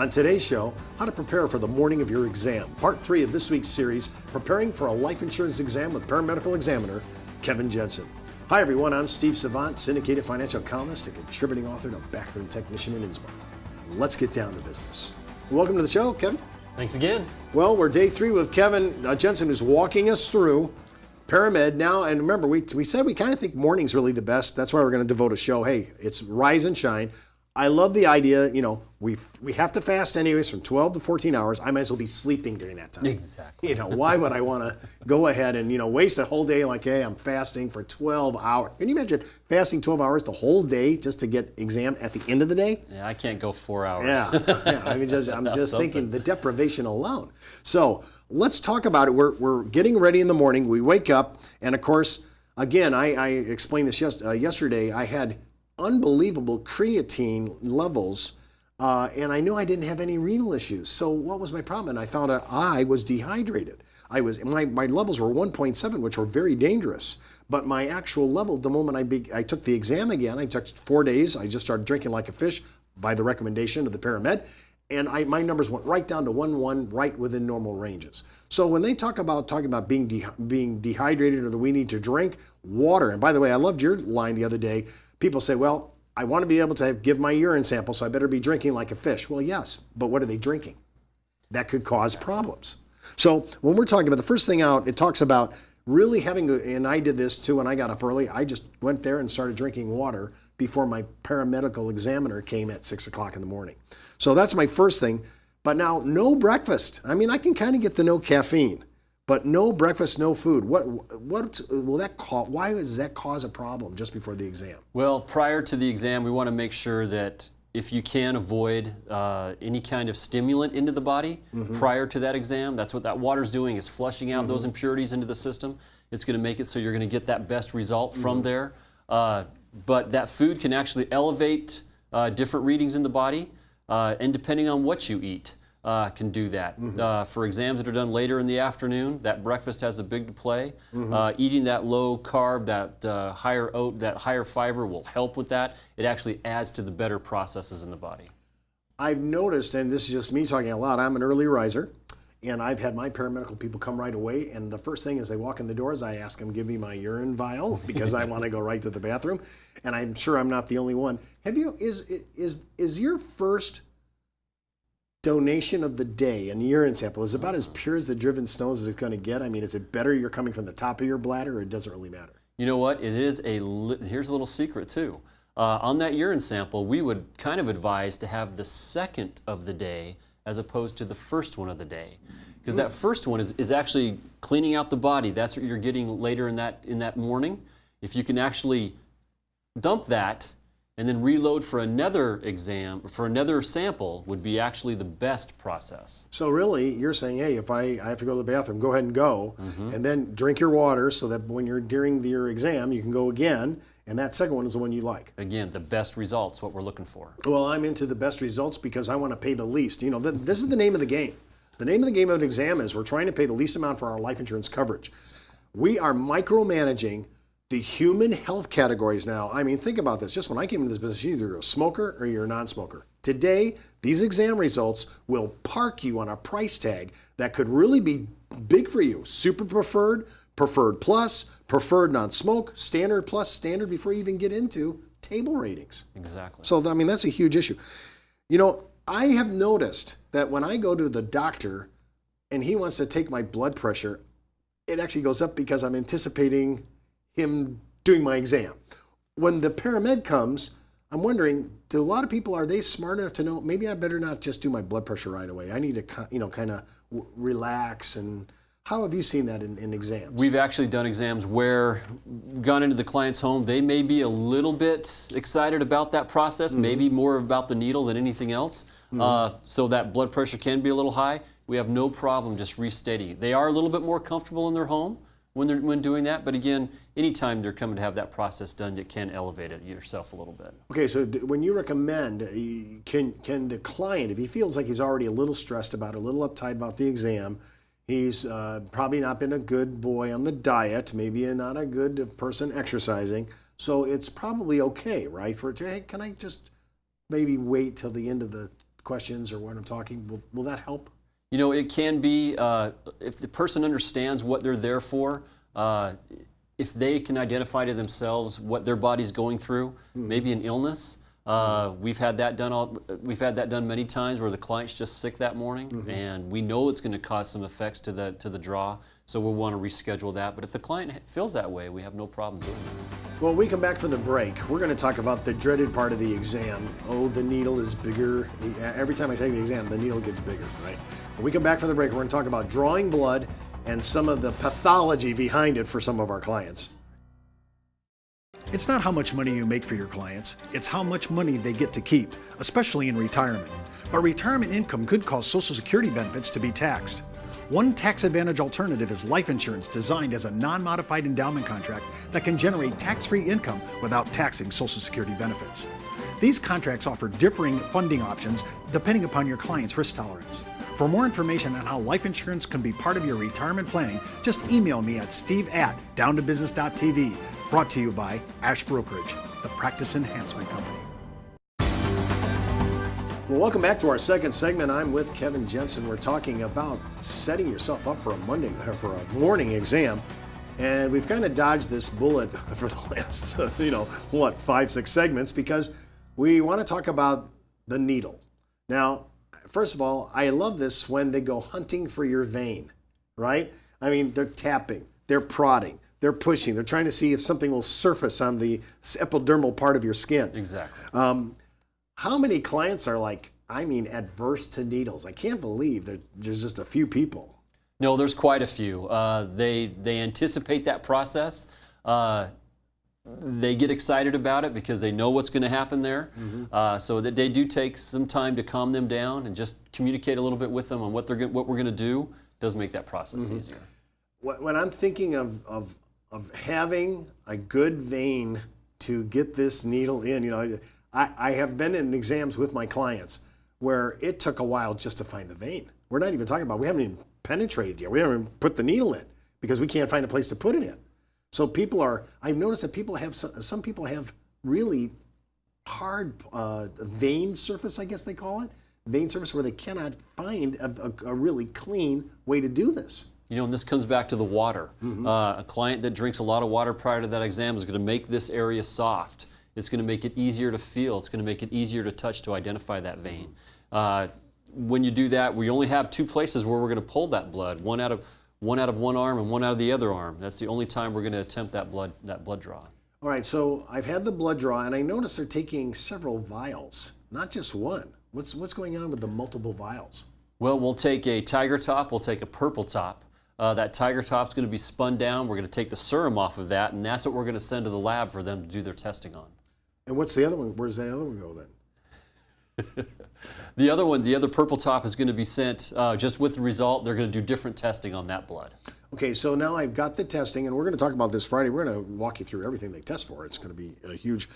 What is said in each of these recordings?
On today's show, how to prepare for the morning of your exam. Part 3 of this week's series, Preparing for a Life Insurance Exam with Paramedical Examiner Kevin Jensen. Hi everyone, I'm Steve Savant, syndicated financial columnist and contributing author to Backroom Technician in Innsbruck. Let's get down to business. Welcome to the show, Kevin. Thanks again. Well, we're day 3 with Kevin Jensen, who's walking us through paramed now. And remember, we said we kind of think morning's really the best. That's why we're going to devote a show. Hey, it's rise and shine. I love the idea, we have to fast anyways from 12 to 14 hours. I might as well be sleeping during that time. Exactly. Why would I want to go ahead and, waste a whole day like, hey, I'm fasting for 12 hours. Can you imagine fasting 12 hours the whole day just to get examined at the end of the day? Yeah, I can't go 4 hours. Yeah. I'm just thinking the deprivation alone. So let's talk about it. We're getting ready in the morning. We wake up, and of course, again, I explained this yesterday. I had unbelievable creatine levels, and I knew I didn't have any renal issues. So what was my problem? And I found out I was dehydrated. My levels were 1.7, which were very dangerous. But my actual level, the moment I took the exam again, I took 4 days. I just started drinking like a fish by the recommendation of the paramed, and my numbers went right down to 1.1, right within normal ranges. So when they talking about being dehydrated or that we need to drink water, and by the way, I loved your line the other day. People say, well, I want to be able to give my urine sample, so I better be drinking like a fish. Well, yes, but what are they drinking? That could cause problems. So when we're talking about the first thing out, it talks about really and I did this too when I got up early. I just went there and started drinking water before my paramedical examiner came at 6 o'clock in the morning. So that's my first thing. But now, no breakfast. I mean, I can kind of get the no caffeine, but no breakfast, no food. What will that cause? Why does that cause a problem just before the exam? Well, prior to the exam, we want to make sure that if you can avoid any kind of stimulant into the body prior to that exam. That's what that water's doing, is flushing out those impurities into the system. It's going to make it so you're going to get that best result from there. But that food can actually elevate different readings in the body, and depending on what you eat, can do that. For exams that are done later in the afternoon, that breakfast has a big play. Eating that low carb, that higher oat, that higher fiber will help with that. It actually adds to the better processes in the body. I've noticed, and this is just me talking out loud, I'm an early riser, and I've had my paramedical people come right away, and the first thing as they walk in the doors, I ask them, give me my urine vial, because I want to go right to the bathroom, and I'm sure I'm not the only one. Is your first donation of the day and urine sample is about as pure as the driven snows as it's going to get? I mean, is it better you're coming from the top of your bladder, or it doesn't really matter? You know what? Here's a little secret too. On that urine sample, we would kind of advise to have the second of the day as opposed to the first one of the day, because that first one is actually cleaning out the body. That's what you're getting later in that morning. If you can actually dump that and then reload for another exam, for another sample, would be actually the best process. So really, you're saying, hey, if I have to go to the bathroom, go ahead and go, and then drink your water so that when you're during your exam, you can go again, and that second one is the one you like. Again, the best results, what we're looking for. Well, I'm into the best results because I want to pay the least. This is the name of the game. The name of the game of an exam is we're trying to pay the least amount for our life insurance coverage. We are micromanaging the human health categories now. I mean, think about this. Just when I came into this business, you're either a smoker or you're a non-smoker. Today, these exam results will park you on a price tag that could really be big for you. Super preferred, preferred plus, preferred non-smoke, standard plus, standard before you even get into table ratings. Exactly. So, I mean, that's a huge issue. I have noticed that when I go to the doctor and he wants to take my blood pressure, it actually goes up because I'm anticipating him doing my exam. When the paramed comes, I'm wondering, do a lot of people, are they smart enough to know, maybe I better not just do my blood pressure right away. I need to, kind of relax. And how have you seen that in exams? We've actually done exams where we've gone into the client's home. They may be a little bit excited about that process, maybe more about the needle than anything else. So that blood pressure can be a little high. We have no problem just restating. They are a little bit more comfortable in their home when doing that, but again, anytime they're coming to have that process done, you can elevate it yourself a little bit. Okay, so when you recommend, can the client, if he feels like he's already a little stressed about it, a little uptight about the exam, he's probably not been a good boy on the diet, maybe not a good person exercising, so it's probably okay, right? Hey, can I just maybe wait till the end of the questions or when I'm talking, will that help? You know, it can be, if the person understands what they're there for, if they can identify to themselves what their body's going through, maybe an illness. We've had that done many times where the client's just sick that morning, and we know it's going to cause some effects to the draw, so we'll want to reschedule that. But if the client feels that way, we have no problem doing that. Well, when we come back from the break, we're going to talk about the dreaded part of the exam. Oh, the needle is bigger. Every time I take the exam, the needle gets bigger, right? When we come back from the break, we're going to talk about drawing blood and some of the pathology behind it for some of our clients. It's not how much money you make for your clients, it's how much money they get to keep, especially in retirement. But retirement income could cause Social Security benefits to be taxed. One tax advantage alternative is life insurance designed as a non-modified endowment contract that can generate tax-free income without taxing Social Security benefits. These contracts offer differing funding options depending upon your client's risk tolerance. For more information on how life insurance can be part of your retirement planning, just email me at steve@downtobusiness.tv. Brought to you by Ash Brokerage, the practice enhancement company. Well, welcome back to our second segment. I'm with Kevin Jensen. We're talking about setting yourself up for a morning exam. And we've kind of dodged this bullet for the last, 5, 6 segments because we want to talk about the needle. Now, first of all, I love this when they go hunting for your vein, right? I mean, they're tapping, they're prodding, they're pushing, they're trying to see if something will surface on the epidermal part of your skin. Exactly. How many clients are adverse to needles? I can't believe that there's just a few people. No, there's quite a few. They anticipate that process. They get excited about it because they know what's going to happen there. So that they do take some time to calm them down and just communicate a little bit with them on what we're going to do. Does make that process easier. When I'm thinking of having a good vein to get this needle in, I have been in exams with my clients where it took a while just to find the vein. We're not even talking about, we haven't even penetrated yet. We haven't even put the needle in because we can't find a place to put it in. So I've noticed that some people have really hard vein surface, I guess they call it. Vein surface where they cannot find a really clean way to do this. And this comes back to the water. A client that drinks a lot of water prior to that exam is going to make this area soft. It's going to make it easier to feel. It's going to make it easier to touch to identify that vein. When you do that, we only have 2 places where we're going to pull that blood, one out of one arm and one out of the other arm. That's the only time we're going to attempt that blood draw. All right, so I've had the blood draw, and I noticed they're taking several vials, not just one. What's going on with the multiple vials? Well, we'll take a tiger top, we'll take a purple top. That tiger top's going to be spun down. We're going to take the serum off of that, and that's what we're going to send to the lab for them to do their testing on. And what's the other one? Where's the other one go then? The other purple top is going to be sent just with the result. They're going to do different testing on that blood. Okay, so now I've got the testing, and we're going to talk about this Friday. We're going to walk you through everything they test for. It's going to be a huge.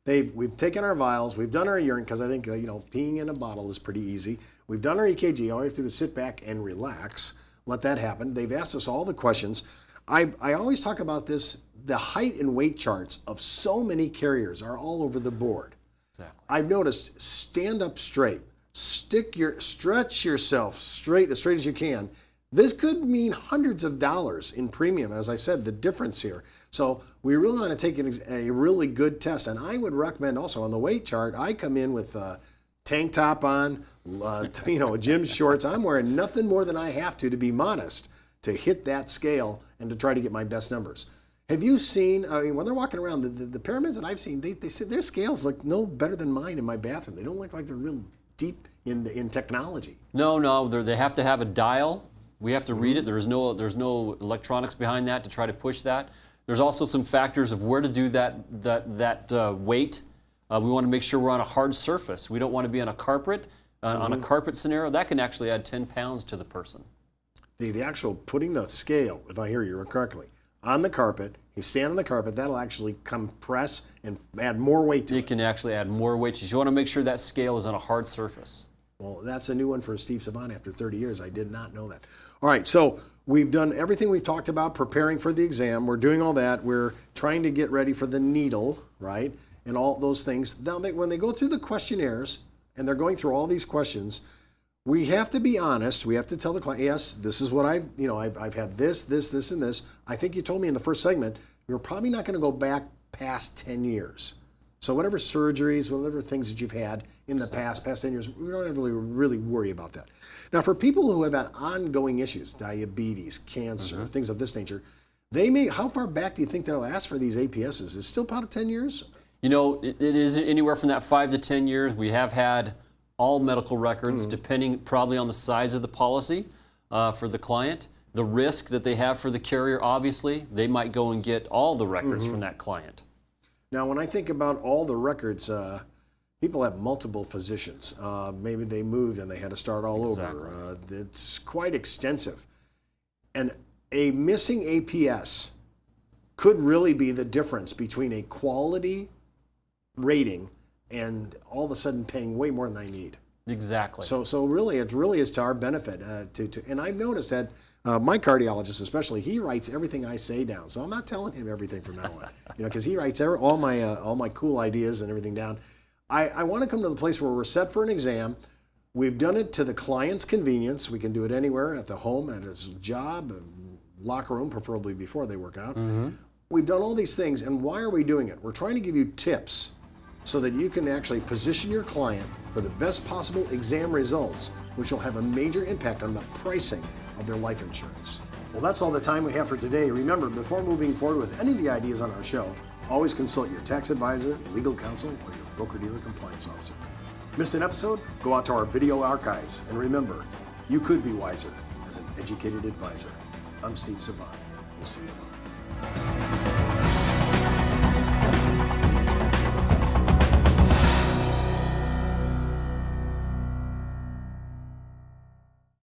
We've taken our vials, we've done our urine because I think peeing in a bottle is pretty easy. We've done our EKG. All we have to do is sit back and relax, let that happen. They've asked us all the questions. I always talk about this. The height and weight charts of so many carriers are all over the board. Exactly. I've noticed stand up straight, stretch yourself straight as you can. This could mean hundreds of dollars in premium, as I've said, the difference here. So we really want to take a really good test. And I would recommend also on the weight chart, I come in with a tank top on, gym shorts. I'm wearing nothing more than I have to be modest, to hit that scale and to try to get my best numbers. Have you seen, when they're walking around, the paramedics that I've seen, they say their scales look no better than mine in my bathroom. They don't look like they're real deep in technology. No, they have to have a dial. We have to read it. There's no electronics behind that to try to push that. There's also some factors of where to do that weight. We want to make sure we're on a hard surface. We don't want to be on a carpet. On a carpet scenario, that can actually add 10 pounds to the person. The actual putting the scale, if I hear you correctly, on the carpet, you stand on the carpet, that'll actually compress and add more weight to it. It can actually add more weight. You want to make sure that scale is on a hard surface. Well, that's a new one for Steve Savant after 30 years. I did not know that. All right, so we've done everything we've talked about, preparing for the exam. We're doing all that. We're trying to get ready for the needle, right, and all those things. Now, when they go through the questionnaires, and they're going through all these questions, we have to be honest. We have to tell the client, yes, this is what I've had this, and this. I think you told me in the first segment, you're probably not going to go back past 10 years. So whatever surgeries, whatever things that you've had in the past 10 years, we don't really worry about that. Now, for people who have had ongoing issues, diabetes, cancer, things of this nature, how far back do you think they'll ask for these APSs? Is it still about 10 years? You know, it is anywhere from that 5 to 10 years. We have had all medical records, depending probably on the size of the policy for the client. The risk that they have for the carrier, obviously, they might go and get all the records from that client. Now, when I think about all the records, people have multiple physicians. Maybe they moved and they had to start all over. It's quite extensive. And a missing APS could really be the difference between a quality rating and all of a sudden paying way more than I need. Exactly. So really, it really is to our benefit. And I've noticed that my cardiologist, especially, he writes everything I say down. So I'm not telling him everything from now on, because he writes all my cool ideas and everything down. I want to come to the place where we're set for an exam. We've done it to the client's convenience. We can do it anywhere, at the home, at his job, locker room, preferably before they work out. We've done all these things, and why are we doing it? We're trying to give you tips so that you can actually position your client for the best possible exam results, which will have a major impact on the pricing of their life insurance. Well, that's all the time we have for today. Remember, before moving forward with any of the ideas on our show, always consult your tax advisor, legal counsel, or your broker-dealer compliance officer. Missed an episode? Go out to our video archives. And remember, you could be wiser as an educated advisor. I'm Steve Savant. We'll see you tomorrow.